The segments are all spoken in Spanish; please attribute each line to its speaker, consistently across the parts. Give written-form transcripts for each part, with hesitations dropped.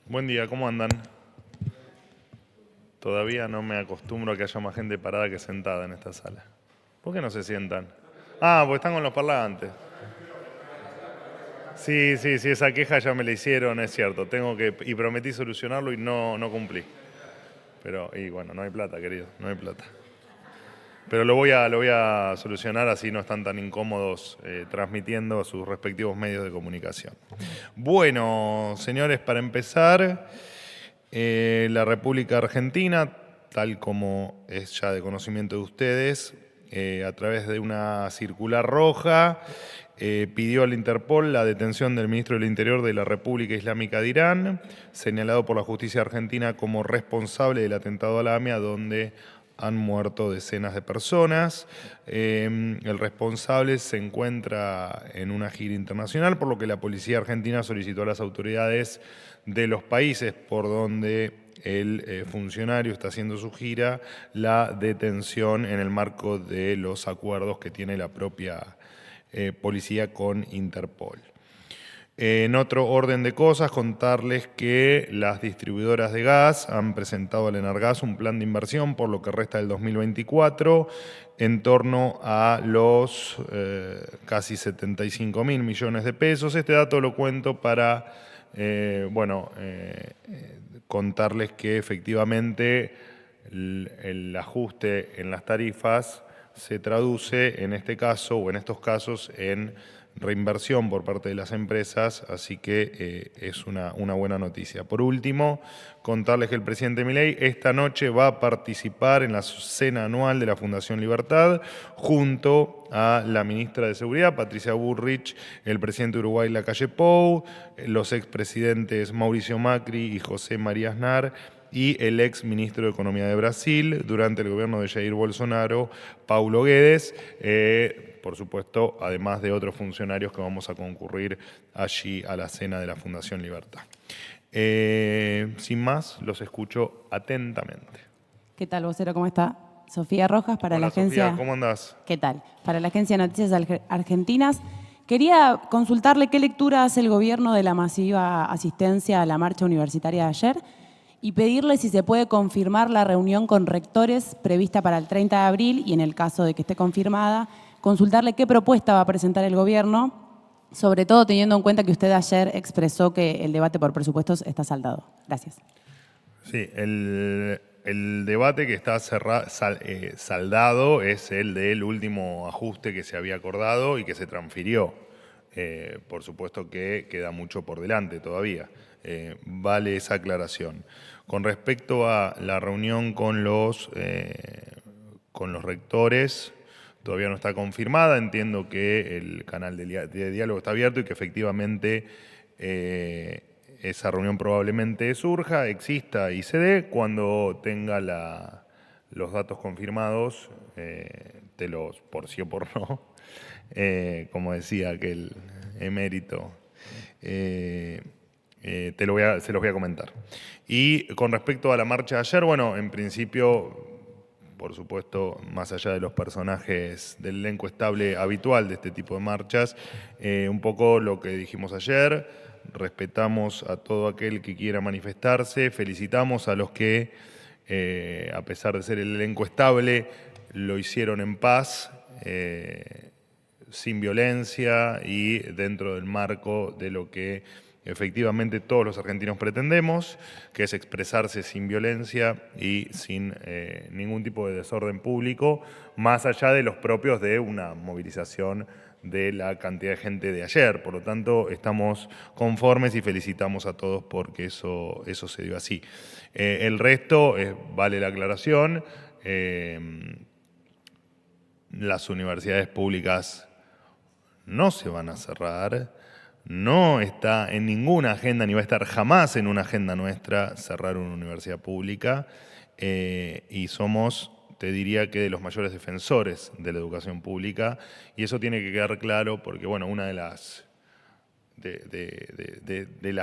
Speaker 1: Buen día, ¿cómo andan? Todavía no me acostumbro a que haya más gente parada que sentada en esta sala. ¿Por qué no se sientan? Ah, porque están con los parlantes. Sí, esa queja ya me la hicieron, es cierto. Y prometí solucionarlo y no cumplí. Pero, y bueno, no hay plata, querido, no hay plata. Pero lo voy a solucionar, así no están tan incómodos transmitiendo a sus respectivos medios de comunicación. Bueno, señores, para empezar, la República Argentina, tal como es ya de conocimiento de ustedes, a través de una circular roja, pidió al Interpol la detención del ministro del Interior de la República Islámica de Irán, señalado por la justicia argentina como responsable del atentado a la AMIA, donde han muerto decenas de personas. El responsable se encuentra en una gira internacional, por lo que la policía argentina solicitó a las autoridades de los países por donde el funcionario está haciendo su gira la detención en el marco de los acuerdos que tiene la propia policía con Interpol. En otro orden de cosas, contarles que las distribuidoras de gas han presentado al Enargas un plan de inversión por lo que resta del 2024 en torno a los casi 75.000 millones de pesos. Este dato lo cuento para contarles que efectivamente el ajuste en las tarifas se traduce en este caso o en estos casos en reinversión por parte de las empresas, así que es una buena noticia. Por último, contarles que el presidente Milei esta noche va a participar en la cena anual de la Fundación Libertad junto a la ministra de Seguridad, Patricia Bullrich, el presidente de Uruguay, Lacalle Pou, los expresidentes Mauricio Macri y José María Aznar, y el ex ministro de Economía de Brasil durante el gobierno de Jair Bolsonaro, Paulo Guedes, por supuesto, además de otros funcionarios que vamos a concurrir allí a la cena de la Fundación Libertad. Sin más, los escucho atentamente.
Speaker 2: ¿Qué tal, vocero? ¿Cómo está? Sofía Rojas para
Speaker 1: Hola,
Speaker 2: la agencia.
Speaker 1: Sofía, ¿cómo andás?
Speaker 2: ¿Qué tal? Para la agencia de Noticias Argentinas. Quería consultarle qué lectura hace el gobierno de la masiva asistencia a la marcha universitaria de ayer y pedirle si se puede confirmar la reunión con rectores prevista para el 30 de abril y en el caso de que esté confirmada, consultarle qué propuesta va a presentar el gobierno, sobre todo teniendo en cuenta que usted ayer expresó que el debate por presupuestos está saldado. Gracias.
Speaker 1: Sí, el debate que está saldado es el del último ajuste que se había acordado y que se transfirió. Por supuesto que queda mucho por delante todavía. Vale esa aclaración. Con respecto a la reunión con los rectores, todavía no está confirmada. Entiendo que el canal de diálogo está abierto y que efectivamente esa reunión probablemente surja, exista y se dé. Cuando tenga los datos confirmados, por sí o por no, como decía aquel emérito, se los voy a comentar. Y con respecto a la marcha de ayer, bueno, en principio, por supuesto, más allá de los personajes del elenco estable habitual de este tipo de marchas, un poco lo que dijimos ayer: respetamos a todo aquel que quiera manifestarse, felicitamos a los que, a pesar de ser el elenco estable, lo hicieron en paz, sin violencia y dentro del marco de lo que efectivamente todos los argentinos pretendemos, que es expresarse sin violencia y sin ningún tipo de desorden público, más allá de los propios de una movilización de la cantidad de gente de ayer. Por lo tanto, estamos conformes y felicitamos a todos porque eso se dio así. El resto, vale la aclaración, las universidades públicas no se van a cerrar, no está en ninguna agenda ni va a estar jamás en una agenda nuestra cerrar una universidad pública, y somos, te diría que, de los mayores defensores de la educación pública, y eso tiene que quedar claro porque, bueno, una de las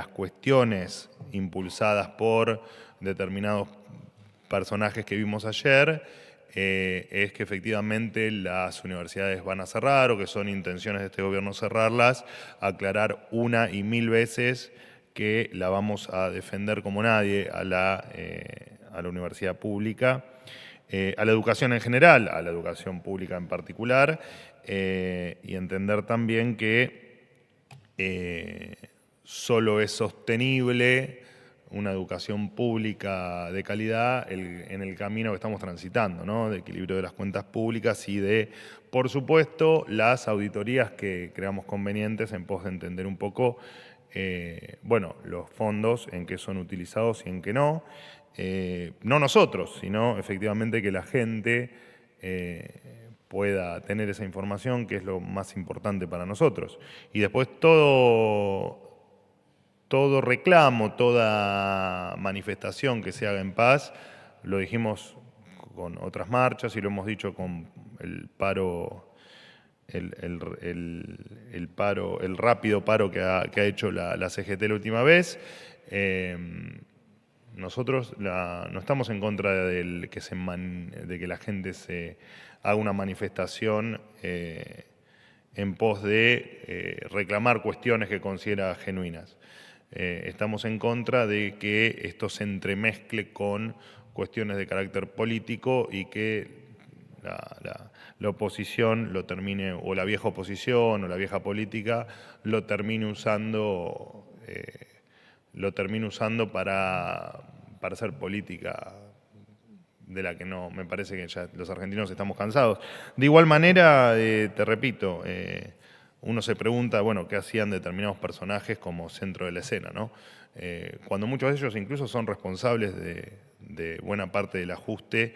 Speaker 1: cuestiones impulsadas por determinados personajes que vimos ayer es que efectivamente las universidades van a cerrar o que son intenciones de este gobierno cerrarlas. Aclarar una y mil veces que la vamos a defender como nadie a la universidad pública, a la educación en general, a la educación pública en particular, y entender también que solo es sostenible una educación pública de calidad en el camino que estamos transitando, ¿no? De equilibrio de las cuentas públicas y de, por supuesto, las auditorías que creamos convenientes en pos de entender un poco, bueno, los fondos, en qué son utilizados y en qué no. No nosotros, sino efectivamente que la gente pueda tener esa información, que es lo más importante para nosotros. Y después todo reclamo, toda manifestación que se haga en paz, lo dijimos con otras marchas y lo hemos dicho con el paro, el rápido paro que ha hecho la CGT la última vez. Nosotros no estamos en contra de que la gente se haga una manifestación en pos de reclamar cuestiones que considera genuinas. Estamos en contra de que esto se entremezcle con cuestiones de carácter político y que la oposición lo termine, o la vieja oposición o la vieja política, lo termine usando para hacer política de la que no, me parece que ya los argentinos estamos cansados. De igual manera, te repito, uno se pregunta, bueno, qué hacían determinados personajes como centro de la escena, ¿no? Cuando muchos de ellos incluso son responsables de buena parte del ajuste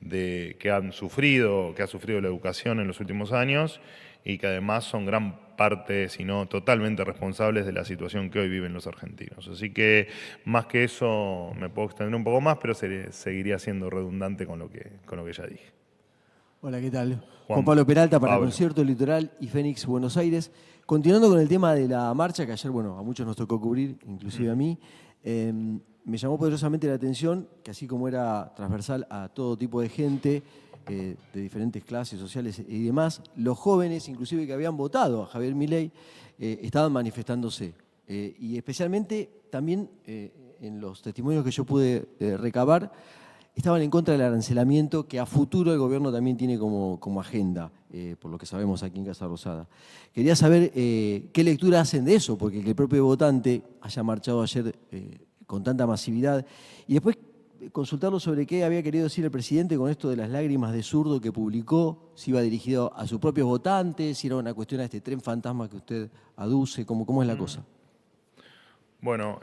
Speaker 1: que ha sufrido la educación en los últimos años y que además son gran parte, si no totalmente responsables de la situación que hoy viven los argentinos. Así que más que eso me puedo extender un poco más, pero seguiría siendo redundante con lo que ya dije.
Speaker 3: Hola, ¿qué tal? Juan Pablo Peralta para Concierto Litoral y Fénix Buenos Aires. Continuando con el tema de la marcha, que ayer, bueno, a muchos nos tocó cubrir, inclusive a mí, me llamó poderosamente la atención que así como era transversal a todo tipo de gente, de diferentes clases sociales y demás, los jóvenes, inclusive que habían votado a Javier Milei, estaban manifestándose. Y especialmente también en los testimonios que yo pude recabar, estaban en contra del arancelamiento que a futuro el gobierno también tiene como agenda, por lo que sabemos aquí en Casa Rosada. Quería saber qué lectura hacen de eso, porque que el propio votante haya marchado ayer con tanta masividad. Y después consultarlo sobre qué había querido decir el presidente con esto de las lágrimas de zurdo que publicó, si iba dirigido a sus propios votantes, si era una cuestión a este tren fantasma que usted aduce, ¿cómo es la cosa?
Speaker 1: Bueno,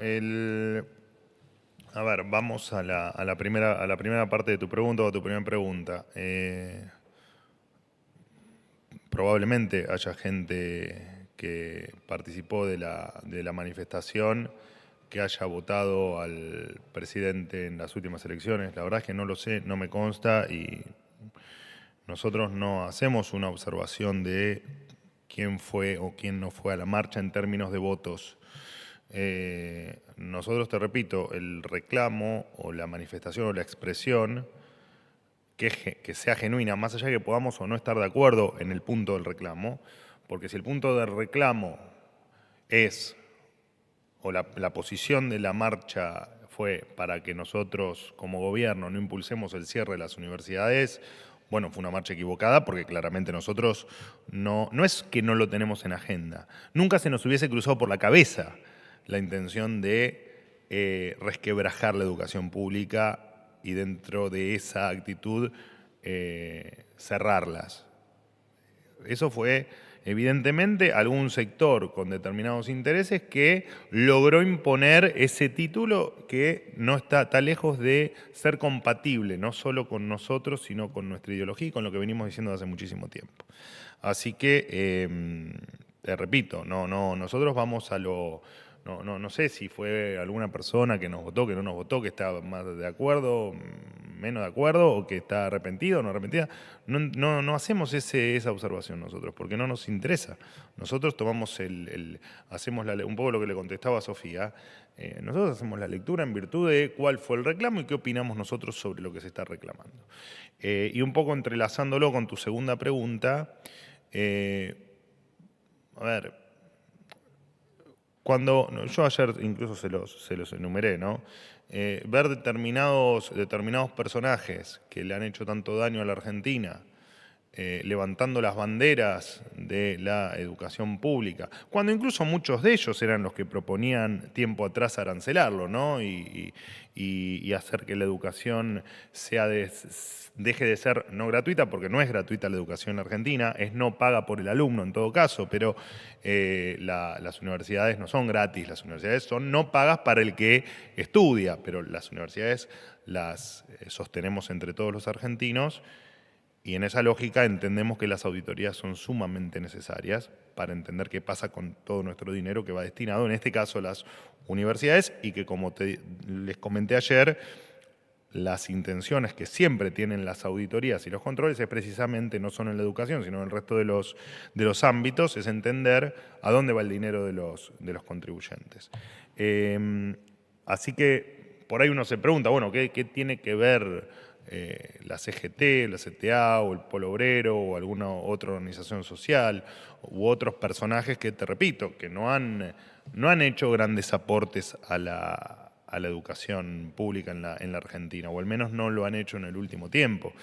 Speaker 1: a ver, vamos a la primera parte de tu pregunta o a tu primera pregunta. Probablemente haya gente que participó de la manifestación que haya votado al presidente en las últimas elecciones. La verdad es que no lo sé, no me consta y nosotros no hacemos una observación de quién fue o quién no fue a la marcha en términos de votos. Nosotros, te repito, el reclamo o la manifestación o la expresión que sea genuina, más allá de que podamos o no estar de acuerdo en el punto del reclamo, porque si el punto del reclamo es, o la posición de la marcha fue para que nosotros como gobierno no impulsemos el cierre de las universidades, bueno, fue una marcha equivocada porque claramente nosotros no es que no lo tenemos en agenda. Nunca se nos hubiese cruzado por la cabeza la intención de resquebrajar la educación pública y dentro de esa actitud cerrarlas. Eso fue evidentemente algún sector con determinados intereses que logró imponer ese título que no está lejos de ser compatible, no solo con nosotros, sino con nuestra ideología y con lo que venimos diciendo desde hace muchísimo tiempo. Así que, te repito, nosotros vamos a lo... No sé si fue alguna persona que nos votó, que no nos votó, que está más de acuerdo, menos de acuerdo, o que está arrepentido o no arrepentida. No hacemos esa observación nosotros, porque no nos interesa. Nosotros tomamos hacemos un poco lo que le contestaba a Sofía. Nosotros hacemos la lectura en virtud de cuál fue el reclamo y qué opinamos nosotros sobre lo que se está reclamando. Y un poco entrelazándolo con tu segunda pregunta, a ver, yo ayer incluso se los enumeré, ¿no? Ver determinados personajes que le han hecho tanto daño a la Argentina, levantando las banderas de la educación pública, cuando incluso muchos de ellos eran los que proponían tiempo atrás arancelarlo, ¿no? Y hacer que la educación deje de ser no gratuita, porque no es gratuita la educación en Argentina, es no paga por el alumno en todo caso, pero las universidades no son gratis, las universidades son no pagas para el que estudia, pero las universidades las sostenemos entre todos los argentinos. Y en esa lógica entendemos que las auditorías son sumamente necesarias para entender qué pasa con todo nuestro dinero que va destinado, en este caso a las universidades, y que como les comenté ayer, las intenciones que siempre tienen las auditorías y los controles es precisamente, no solo en la educación, sino en el resto de los ámbitos, es entender a dónde va el dinero de los contribuyentes. Así que por ahí uno se pregunta, bueno, ¿qué tiene que ver la CGT, la CTA o el Polo Obrero o alguna otra organización social u otros personajes que, te repito, que no han hecho grandes aportes a la educación pública en la Argentina, o al menos no lo han hecho en el último tiempo?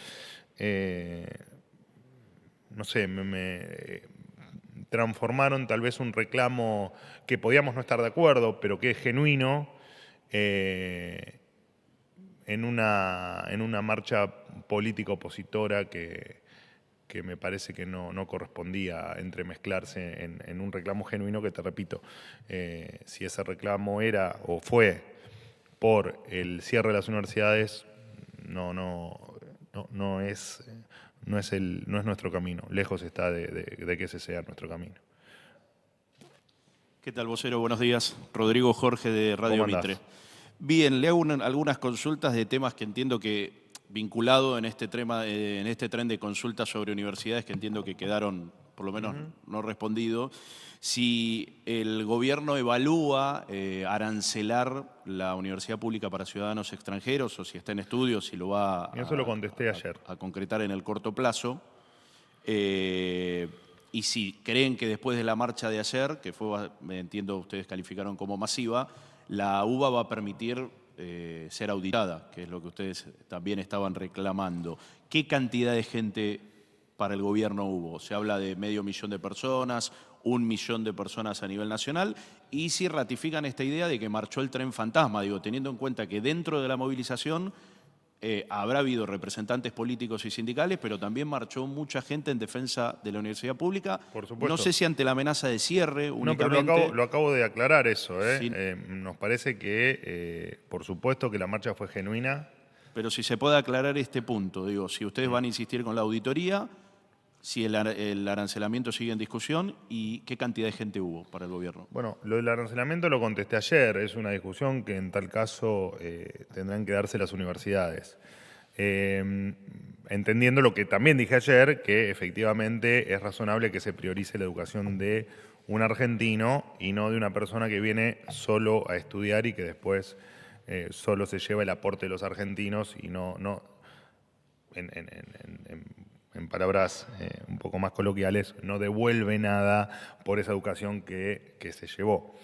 Speaker 1: No sé, me transformaron tal vez un reclamo que podíamos no estar de acuerdo, pero que es genuino, en una marcha política opositora que me parece que no correspondía entremezclarse en un reclamo genuino que, te repito, si ese reclamo era o fue por el cierre de las universidades, no es nuestro camino. Lejos está de que ese sea nuestro camino.
Speaker 4: ¿Qué tal, vocero? Buenos días. Rodrigo Jorge, de Radio Mitre. Bien, le hago algunas consultas de temas que entiendo que, vinculado en este tren de consultas sobre universidades, que entiendo que quedaron, por lo menos, no respondidos. Si el gobierno evalúa arancelar la universidad pública para ciudadanos extranjeros, o si está en estudio, si lo va
Speaker 1: eso lo contesté ayer.
Speaker 4: A concretar en el corto plazo. Y si creen que después de la marcha de ayer, que fue, entiendo, ustedes calificaron como masiva, la UBA va a permitir ser auditada, que es lo que ustedes también estaban reclamando. ¿Qué cantidad de gente para el gobierno hubo? Se habla de 500.000 de personas, 1 millón de personas a nivel nacional, y si ratifican esta idea de que marchó el tren fantasma, digo, teniendo en cuenta que dentro de la movilización habrá habido representantes políticos y sindicales, pero también marchó mucha gente en defensa de la universidad pública.
Speaker 1: Por supuesto.
Speaker 4: No sé si ante la amenaza de cierre únicamente.
Speaker 1: No, pero lo acabo de aclarar eso.
Speaker 4: Sí.
Speaker 1: Nos parece que, por supuesto, que la marcha fue genuina.
Speaker 4: Pero si se puede aclarar este punto, digo, si ustedes van a insistir con la auditoría, si el arancelamiento sigue en discusión y qué cantidad de gente hubo para el gobierno.
Speaker 1: Bueno, lo del arancelamiento lo contesté ayer. Es una discusión que en tal caso tendrán que darse las universidades. Entendiendo lo que también dije ayer, que efectivamente es razonable que se priorice la educación de un argentino y no de una persona que viene solo a estudiar y que después solo se lleva el aporte de los argentinos y no en palabras un poco más coloquiales, no devuelve nada por esa educación que se llevó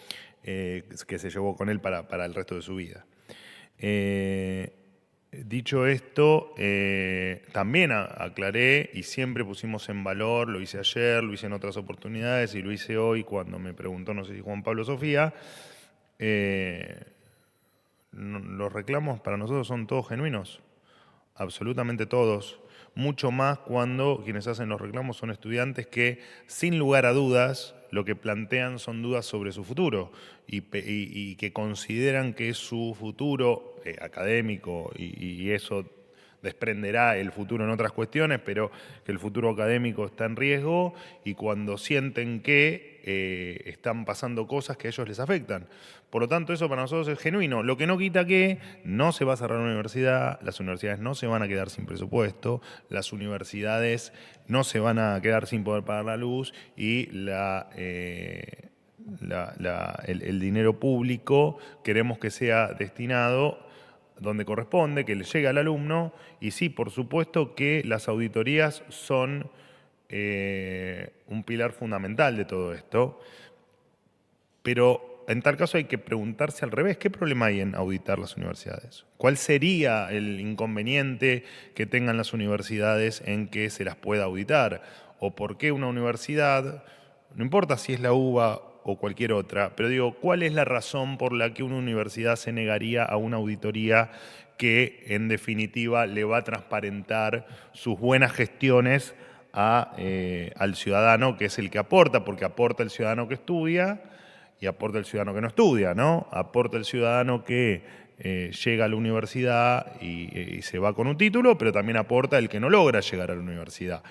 Speaker 1: con él para el resto de su vida. Dicho esto, también aclaré y siempre pusimos en valor, lo hice ayer, lo hice en otras oportunidades y lo hice hoy cuando me preguntó, no sé si Juan Pablo o Sofía, los reclamos para nosotros son todos genuinos, absolutamente todos. Mucho más cuando quienes hacen los reclamos son estudiantes que, sin lugar a dudas, lo que plantean son dudas sobre su futuro y que consideran que su futuro académico, y eso desprenderá el futuro en otras cuestiones, pero que el futuro académico está en riesgo y cuando sienten que están pasando cosas que a ellos les afectan. Por lo tanto, eso para nosotros es genuino. Lo que no quita que no se va a cerrar una universidad, las universidades no se van a quedar sin presupuesto, las universidades no se van a quedar sin poder pagar la luz y el dinero público queremos que sea destinado donde corresponde, que le llegue al alumno, y sí, por supuesto que las auditorías son un pilar fundamental de todo esto, pero en tal caso hay que preguntarse al revés, ¿qué problema hay en auditar las universidades? ¿Cuál sería el inconveniente que tengan las universidades en que se las pueda auditar? ¿O por qué una universidad, no importa si es la UBA o cualquier otra, pero digo, ¿cuál es la razón por la que una universidad se negaría a una auditoría que en definitiva le va a transparentar sus buenas gestiones al ciudadano, que es el que aporta, porque aporta el ciudadano que estudia y aporta el ciudadano que no estudia, ¿no? Aporta el ciudadano que llega a la universidad y se va con un título, pero también aporta el que no logra llegar a la universidad,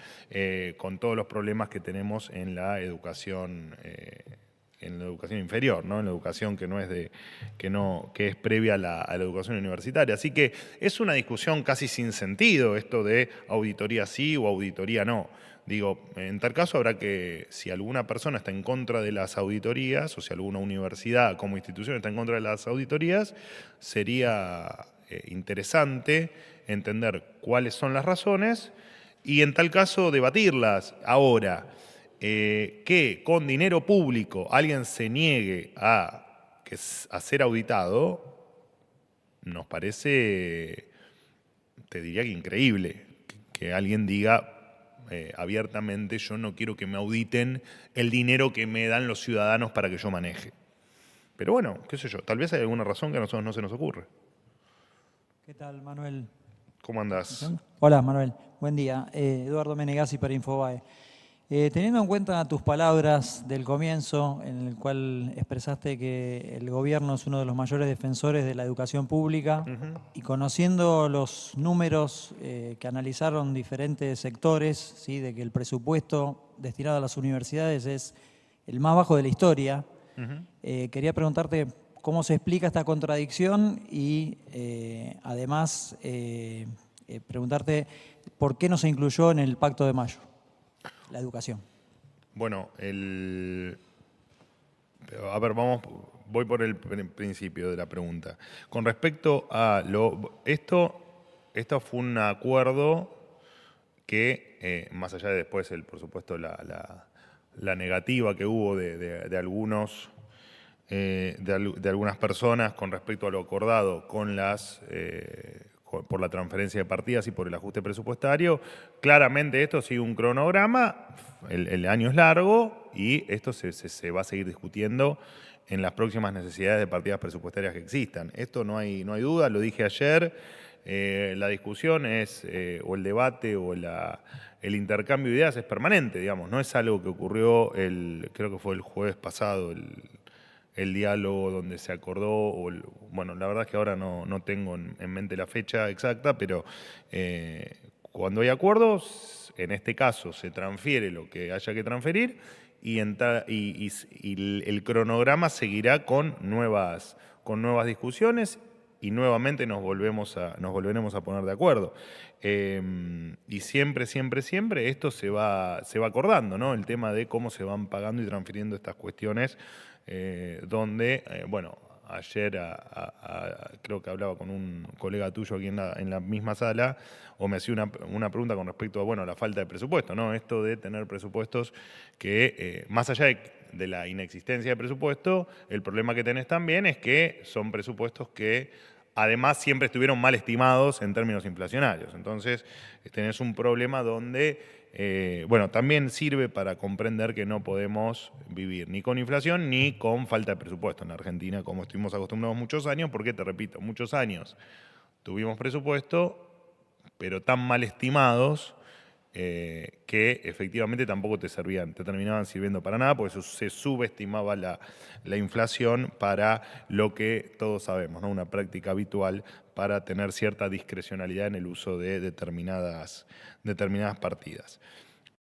Speaker 1: con todos los problemas que tenemos en la educación inferior, ¿no? En la educación que es previa a la educación universitaria. Así que es una discusión casi sin sentido esto de auditoría sí o auditoría no. Digo, en tal caso habrá que, si alguna persona está en contra de las auditorías, o si alguna universidad como institución está en contra de las auditorías, sería interesante entender cuáles son las razones y en tal caso debatirlas. Ahora, que con dinero público alguien se niegue a ser auditado, nos parece, te diría que increíble, que alguien diga abiertamente, yo no quiero que me auditen el dinero que me dan los ciudadanos para que yo maneje. Pero bueno, qué sé yo, tal vez hay alguna razón que a nosotros no se nos ocurre.
Speaker 5: ¿Qué tal, Manuel?
Speaker 1: ¿Cómo andás?
Speaker 5: Hola, Manuel. Buen día. Eduardo Menegazzi para Infobae. Teniendo en cuenta tus palabras del comienzo, en el cual expresaste que el gobierno es uno de los mayores defensores de la educación pública, y conociendo los números que analizaron diferentes sectores, ¿sí?, de que el presupuesto destinado a las universidades es el más bajo de la historia, quería preguntarte cómo se explica esta contradicción y además preguntarte por qué no se incluyó en el Pacto de Mayo la educación.
Speaker 1: Bueno, a ver, voy por el principio de la pregunta. Con respecto a esto fue un acuerdo que, más allá de después, por supuesto, la negativa que hubo de algunas personas con respecto a lo acordado con por la transferencia de partidas y por el ajuste presupuestario, claramente esto sigue un cronograma, el año es largo y esto se va a seguir discutiendo en las próximas necesidades de partidas presupuestarias que existan. Esto no hay duda, lo dije ayer, la discusión es, o el debate o el intercambio de ideas es permanente, digamos, no es algo que ocurrió, creo que fue el jueves pasado, el diálogo donde se acordó, bueno, la verdad es que ahora no tengo en mente la fecha exacta, pero cuando hay acuerdos, en este caso se transfiere lo que haya que transferir y el cronograma seguirá con nuevas discusiones y nuevamente nos volveremos a poner de acuerdo. Y siempre esto se va acordando, ¿no? El tema de cómo se van pagando y transfiriendo estas cuestiones, donde, bueno, ayer creo que hablaba con un colega tuyo aquí en la misma sala, o me hacía una pregunta con respecto a, bueno, la falta de presupuesto, ¿no? Esto de tener presupuestos que, más allá de la inexistencia de presupuesto, el problema que tenés también es que son presupuestos que además siempre estuvieron mal estimados en términos inflacionarios. Entonces tenés un problema donde, bueno, también sirve para comprender que no podemos vivir ni con inflación ni con falta de presupuesto en la Argentina, como estuvimos acostumbrados muchos años, porque te repito, muchos años tuvimos presupuesto, pero tan mal estimados que efectivamente tampoco te terminaban sirviendo para nada, porque se subestimaba la inflación para lo que todos sabemos, ¿no? Una práctica habitual para tener cierta discrecionalidad en el uso de determinadas partidas.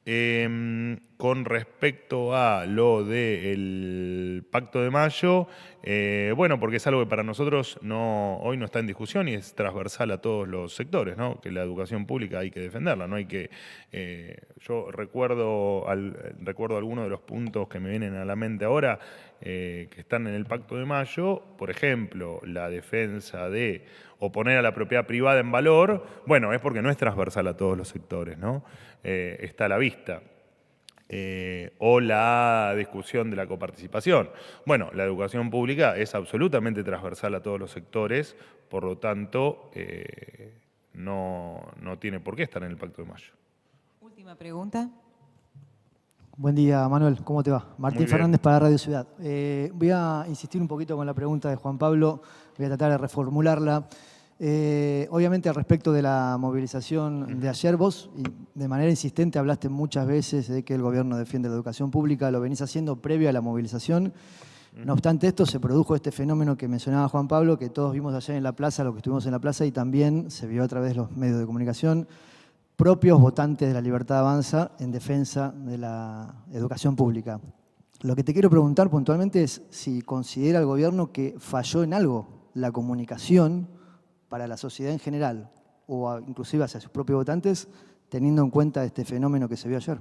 Speaker 1: Con respecto a lo del Pacto de Mayo, bueno, porque es algo que para nosotros hoy no está en discusión y es transversal a todos los sectores, ¿no? Que la educación pública hay que defenderla, no hay que. Yo recuerdo algunos de los puntos que me vienen a la mente ahora que están en el Pacto de Mayo, por ejemplo, la defensa de o poner a la propiedad privada en valor, bueno, es porque no es transversal a todos los sectores, ¿no? Está a la vista. o la discusión de la coparticipación. Bueno, la educación pública es absolutamente transversal a todos los sectores, por lo tanto, no tiene por qué estar en el Pacto de Mayo.
Speaker 2: Última pregunta.
Speaker 6: Buen día, Manuel. ¿Cómo te va? Martín Fernández para Radio Ciudad. Voy a insistir un poquito con la pregunta de Juan Pablo. Voy a tratar de reformularla. Obviamente, al respecto de la movilización de ayer, vos de manera insistente hablaste muchas veces de que el gobierno defiende la educación pública, lo venís haciendo previo a la movilización. No obstante esto, se produjo este fenómeno que mencionaba Juan Pablo, que todos vimos ayer en la plaza, lo que estuvimos en la plaza, y también se vio a través de los medios de comunicación, propios votantes de la Libertad Avanza en defensa de la educación pública. Lo que te quiero preguntar puntualmente es si considera el gobierno que falló en algo la comunicación para la sociedad en general, o inclusive hacia sus propios votantes, teniendo en cuenta este fenómeno que se vio ayer.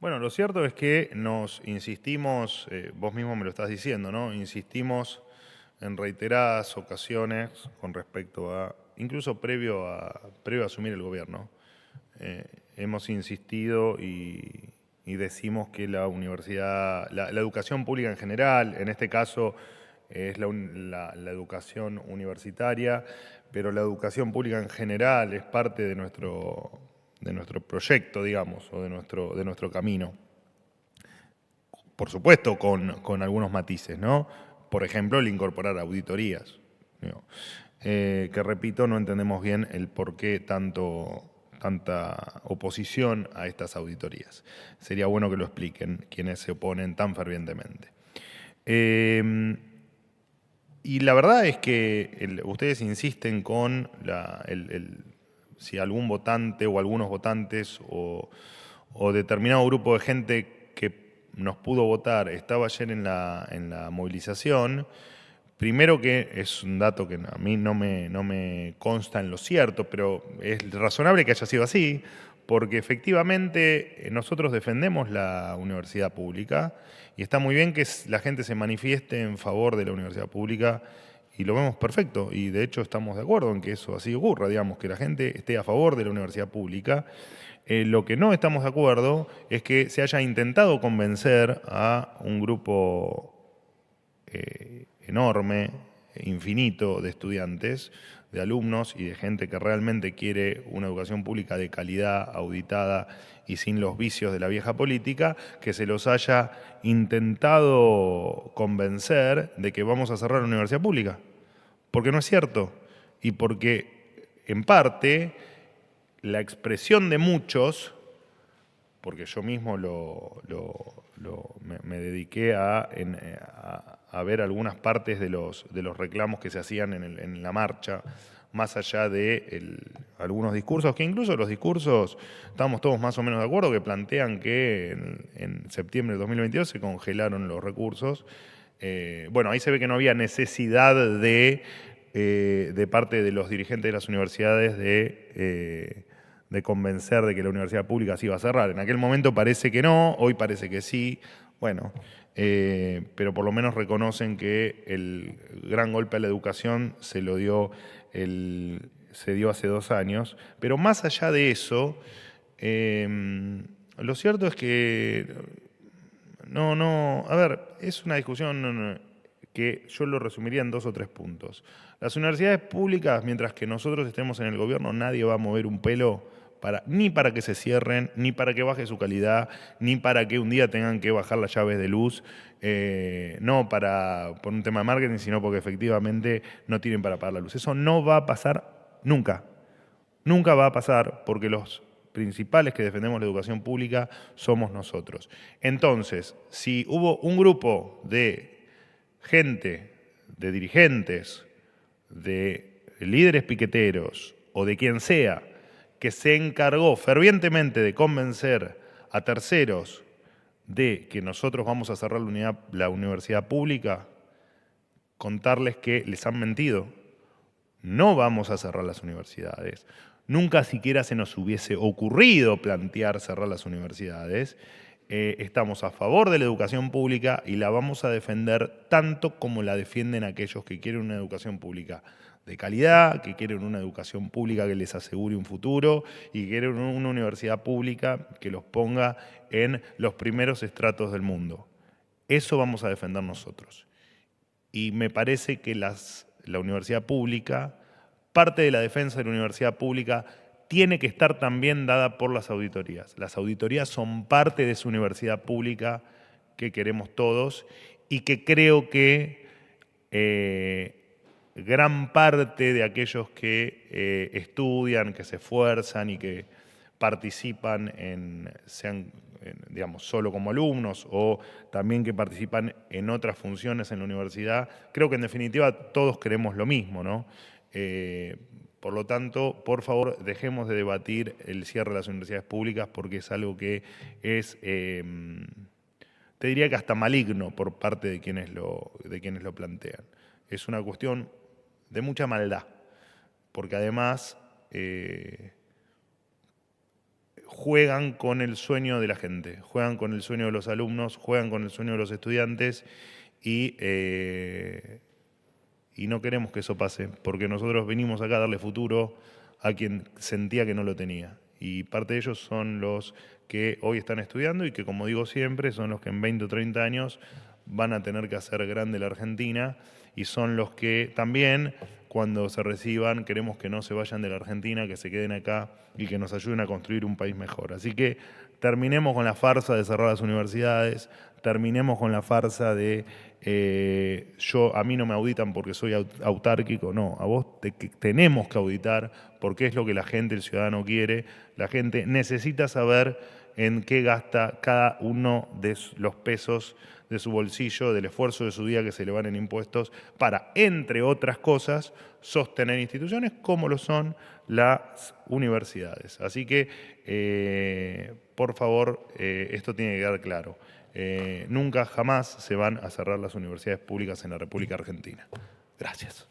Speaker 1: Bueno, lo cierto es que nos insistimos, vos mismo me lo estás diciendo, ¿no? Insistimos en reiteradas ocasiones con respecto a, incluso previo a asumir el gobierno, hemos insistido y decimos que la universidad, la educación pública en general, en este caso es la educación universitaria, pero la educación pública en general es parte de nuestro proyecto, digamos, o de nuestro camino. Por supuesto, con algunos matices, ¿no? Por ejemplo, el incorporar auditorías, ¿no? Que repito, no entendemos bien el por qué tanta oposición a estas auditorías. Sería bueno que lo expliquen quienes se oponen tan fervientemente. Y la verdad es que ustedes insisten con si algún votante o algunos votantes o determinado grupo de gente que nos pudo votar estaba ayer en la movilización. Primero, que es un dato que a mí no me consta en lo cierto, pero es razonable que haya sido así, porque efectivamente nosotros defendemos la universidad pública y está muy bien que la gente se manifieste en favor de la universidad pública y lo vemos perfecto, y de hecho estamos de acuerdo en que eso así ocurra, digamos, que la gente esté a favor de la universidad pública. Lo que no estamos de acuerdo es que se haya intentado convencer a un grupo enorme, infinito de estudiantes, de alumnos y de gente que realmente quiere una educación pública de calidad, auditada y sin los vicios de la vieja política, que se los haya intentado convencer de que vamos a cerrar la universidad pública. Porque no es cierto. Y porque, en parte, la expresión de muchos, porque yo mismo me dediqué a ver algunas partes de los reclamos que se hacían en la marcha, más allá de algunos discursos, que incluso los discursos, estamos todos más o menos de acuerdo, que plantean que en septiembre de 2022 se congelaron los recursos. Bueno, ahí se ve que no había necesidad de parte de los dirigentes de las universidades de convencer de que la universidad pública se iba a cerrar. En aquel momento parece que no, hoy parece que sí. Bueno, pero por lo menos reconocen que el gran golpe a la educación se dio hace 2 años. Pero más allá de eso, lo cierto es que a ver, es una discusión que yo lo resumiría en 2 o 3 puntos. Las universidades públicas, mientras que nosotros estemos en el gobierno, nadie va a mover un pelo ni para que se cierren, ni para que baje su calidad, ni para que un día tengan que bajar las llaves de luz, no por un tema de marketing, sino porque efectivamente no tienen para pagar la luz. Eso no va a pasar nunca. Nunca va a pasar, porque los principales que defendemos la educación pública somos nosotros. Entonces, si hubo un grupo de gente, de dirigentes, de líderes piqueteros o de quien sea, que se encargó fervientemente de convencer a terceros de que nosotros vamos a cerrar la universidad pública, contarles que les han mentido. No vamos a cerrar las universidades. Nunca siquiera se nos hubiese ocurrido plantear cerrar las universidades. estamos a favor de la educación pública y la vamos a defender tanto como la defienden aquellos que quieren una educación pública de calidad, que quieren una educación pública que les asegure un futuro y que quieren una universidad pública que los ponga en los primeros estratos del mundo. Eso vamos a defender nosotros. Y me parece que la universidad pública, parte de la defensa de la universidad pública, tiene que estar también dada por las auditorías. Las auditorías son parte de esa universidad pública que queremos todos y que creo que gran parte de aquellos que estudian, que se esfuerzan y que participan digamos, solo como alumnos o también que participan en otras funciones en la universidad, creo que en definitiva todos queremos lo mismo, ¿no? Por lo tanto, por favor, dejemos de debatir el cierre de las universidades públicas porque es algo que es, te diría que hasta maligno por parte de quienes lo plantean. Es una cuestión de mucha maldad, porque además juegan con el sueño de la gente, juegan con el sueño de los alumnos, juegan con el sueño de los estudiantes y no queremos que eso pase, porque nosotros venimos acá a darle futuro a quien sentía que no lo tenía. Y parte de ellos son los que hoy están estudiando y que, como digo siempre, son los que en 20 o 30 años van a tener que hacer grande la Argentina y son los que también, cuando se reciban, queremos que no se vayan de la Argentina, que se queden acá y que nos ayuden a construir un país mejor. Así que terminemos con la farsa de cerrar las universidades, terminemos con la farsa de a mí no me auditan porque soy autárquico. No, a vos tenemos que auditar porque es lo que la gente, el ciudadano quiere. La gente necesita saber en qué gasta cada uno de los pesos de su bolsillo, del esfuerzo de su día que se le van en impuestos para, entre otras cosas, sostener instituciones como lo son las universidades. Así que, por favor, esto tiene que quedar claro. Nunca, jamás se van a cerrar las universidades públicas en la República Argentina. Gracias.